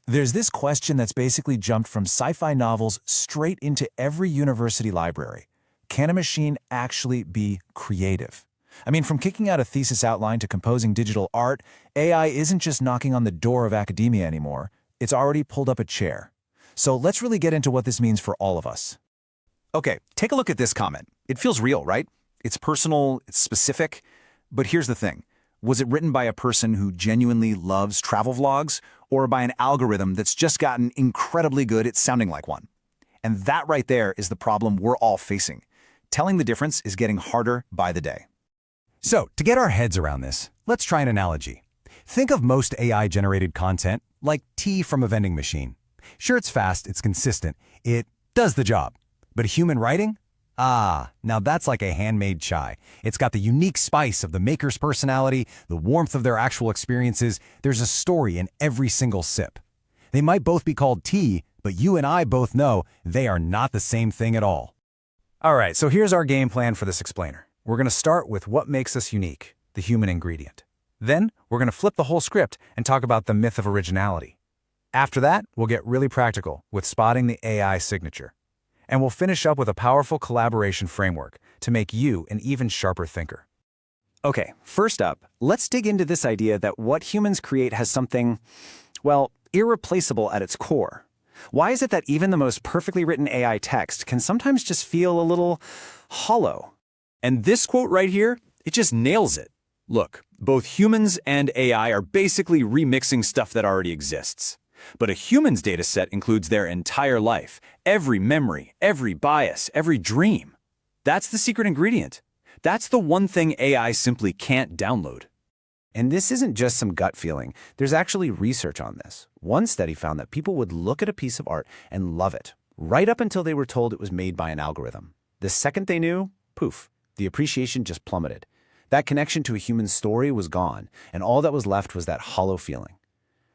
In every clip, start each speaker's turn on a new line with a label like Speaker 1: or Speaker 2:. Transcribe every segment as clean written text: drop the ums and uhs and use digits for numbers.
Speaker 1: There's this question that's basically jumped from sci-fi novels straight into every university library. Can a machine actually be creative? From kicking out a thesis outline to composing digital art, AI isn't just knocking on the door of academia anymore. It's already pulled up a chair. So let's really get into what this means for all of us.
Speaker 2: Okay, take a look at this comment. It feels real, right? It's personal, it's specific. But here's the thing. Was it written by a person who genuinely loves travel vlogs, or by an algorithm that's just gotten incredibly good at sounding like one? And that right there is the problem we're all facing. Telling the difference is getting harder by the day.
Speaker 3: So, to get our heads around this, let's try an analogy. Think of most AI-generated content like tea from a vending machine. Sure, it's fast, it's consistent, it does the job. But human writing? Now that's like a handmade chai. It's got the unique spice of the maker's personality, the warmth of their actual experiences. There's a story in every single sip. They might both be called tea, but you and I both know they are not the same thing at all.
Speaker 1: All right, so here's our game plan for this explainer. We're going to start with what makes us unique, the human ingredient. Then, we're going to flip the whole script and talk about the myth of originality. After that, we'll get really practical with spotting the AI signature. And we'll finish up with a powerful collaboration framework to make you an even sharper thinker.
Speaker 2: Okay, first up, let's dig into this idea that what humans create has something, well, irreplaceable at its core. Why is it that even the most perfectly written AI text can sometimes just feel a little hollow? And this quote right here, it just nails it. Look, both humans and AI are basically remixing stuff that already exists. But a human's data set includes their entire life, every memory, every bias, every dream. That's the secret ingredient. That's the one thing AI simply can't download.
Speaker 1: And this isn't just some gut feeling. There's actually research on this. One study found that people would look at a piece of art and love it, right up until they were told it was made by an algorithm. The second they knew, poof, the appreciation just plummeted. That connection to a human story was gone, and all that was left was that hollow feeling.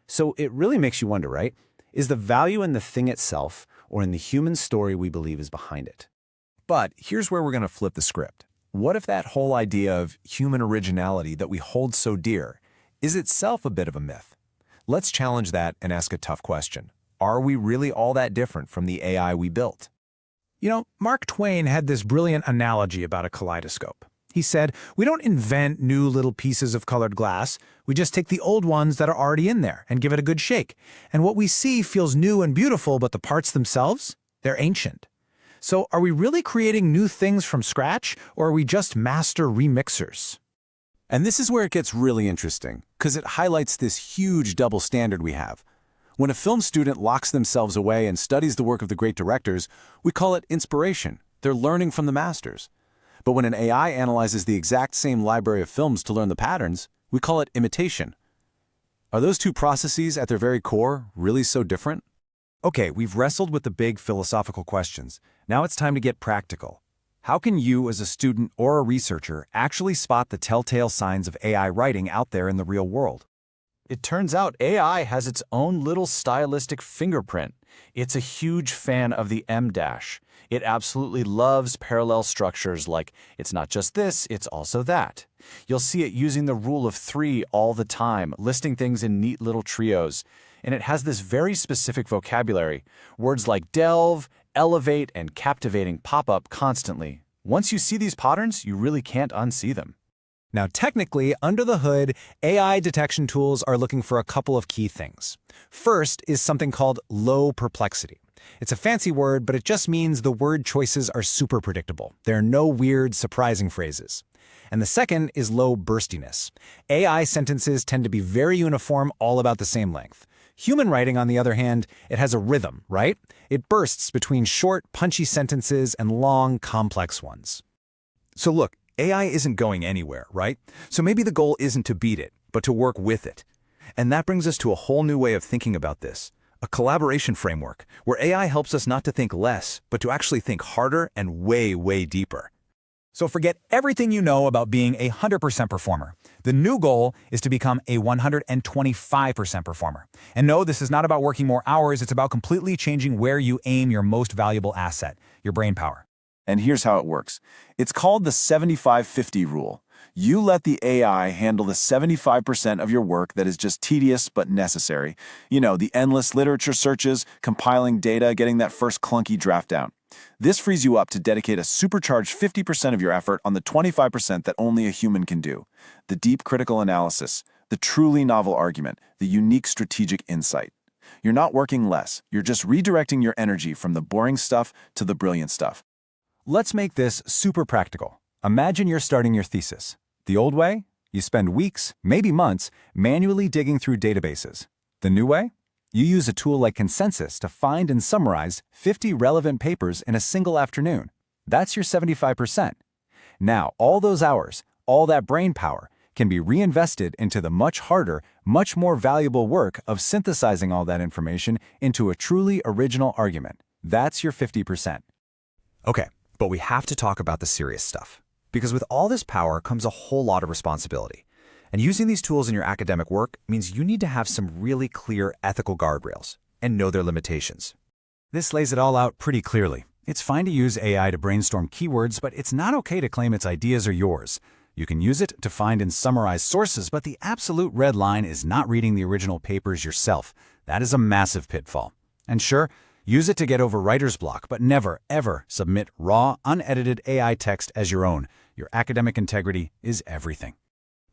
Speaker 1: So it really makes you wonder, right? Is the value in the thing itself or in the human story we believe is behind it?
Speaker 3: But here's where we're going to flip the script. What if that whole idea of human originality that we hold so dear is itself a bit of a myth? Let's challenge that and ask a tough question. Are we really all that different from the AI we built?
Speaker 4: Mark Twain had this brilliant analogy about a kaleidoscope. He said, we don't invent new little pieces of colored glass. We just take the old ones that are already in there and give it a good shake. And what we see feels new and beautiful, but the parts themselves, they're ancient. So are we really creating new things from scratch, or are we just master remixers?
Speaker 3: And this is where it gets really interesting, because it highlights this huge double standard we have. When a film student locks themselves away and studies the work of the great directors, we call it inspiration. They're learning from the masters. But when an AI analyzes the exact same library of films to learn the patterns, we call it imitation. Are those two processes at their very core really so different? Okay, we've wrestled with the big philosophical questions. Now it's time to get practical. How can you, as a student or a researcher, actually spot the telltale signs of AI writing out there in the real world?
Speaker 1: It turns out AI has its own little stylistic fingerprint. It's a huge fan of the M-dash. It absolutely loves parallel structures like it's not just this, it's also that. You'll see it using the rule of 3 all the time, listing things in neat little trios. And it has this very specific vocabulary. Words like delve, elevate, and captivating pop up constantly. Once you see these patterns, you really can't unsee them.
Speaker 4: Now, technically, under the hood, AI detection tools are looking for a couple of key things. First is something called low perplexity. It's a fancy word, but it just means the word choices are super predictable. There are no weird, surprising phrases. And the second is low burstiness. AI sentences tend to be very uniform, all about the same length. Human writing, on the other hand, it has a rhythm, right? It bursts between short, punchy sentences and long, complex ones.
Speaker 3: So look, AI isn't going anywhere, right? So maybe the goal isn't to beat it, but to work with it. And that brings us to a whole new way of thinking about this. A collaboration framework, where AI helps us not to think less, but to actually think harder and way, way deeper.
Speaker 4: So forget everything you know about being a 100% performer. The new goal is to become a 125% performer. And no, this is not about working more hours, it's about completely changing where you aim your most valuable asset, your brain power.
Speaker 3: And here's how it works. It's called the 75-50 rule. You let the AI handle the 75% of your work that is just tedious but necessary. You know, the endless literature searches, compiling data, getting that first clunky draft down. This frees you up to dedicate a supercharged 50% of your effort on the 25% that only a human can do. The deep critical analysis, the truly novel argument, the unique strategic insight. You're not working less, you're just redirecting your energy from the boring stuff to the brilliant stuff.
Speaker 2: Let's make this super practical. Imagine you're starting your thesis. The old way? You spend weeks, maybe months, manually digging through databases. The new way? You use a tool like Consensus to find and summarize 50 relevant papers in a single afternoon. That's your 75%. Now, all those hours, all that brain power, can be reinvested into the much harder, much more valuable work of synthesizing all that information into a truly original argument. That's your 50%.
Speaker 4: Okay, but we have to talk about the serious stuff. Because with all this power comes a whole lot of responsibility. And using these tools in your academic work means you need to have some really clear ethical guardrails and know their limitations. This lays it all out pretty clearly. It's fine to use AI to brainstorm keywords, but it's not okay to claim its ideas are yours. You can use it to find and summarize sources, but the absolute red line is not reading the original papers yourself. That is a massive pitfall. And sure, use it to get over writer's block, but never, ever submit raw, unedited AI text as your own. Your academic integrity is everything.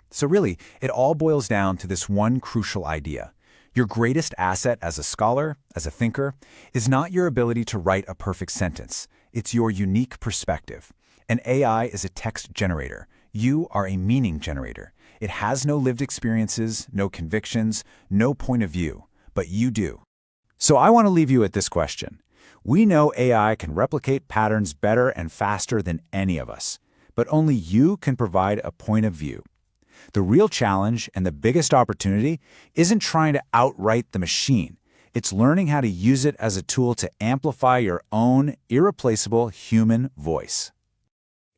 Speaker 4: So really, it all boils down to this one crucial idea. Your greatest asset as a scholar, as a thinker, is not your ability to write a perfect sentence. It's your unique perspective. An AI is a text generator. You are a meaning generator. It has no lived experiences, no convictions, no point of view, but you do. So I want to leave you at this question. We know AI can replicate patterns better and faster than any of us, but only you can provide a point of view. The real challenge and the biggest opportunity isn't trying to outright the machine. It's learning how to use it as a tool to amplify your own irreplaceable human voice.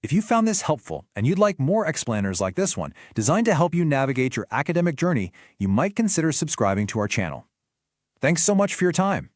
Speaker 4: If you found this helpful and you'd like more explainers like this one, designed to help you navigate your academic journey, you might consider subscribing to our channel. Thanks so much for your time.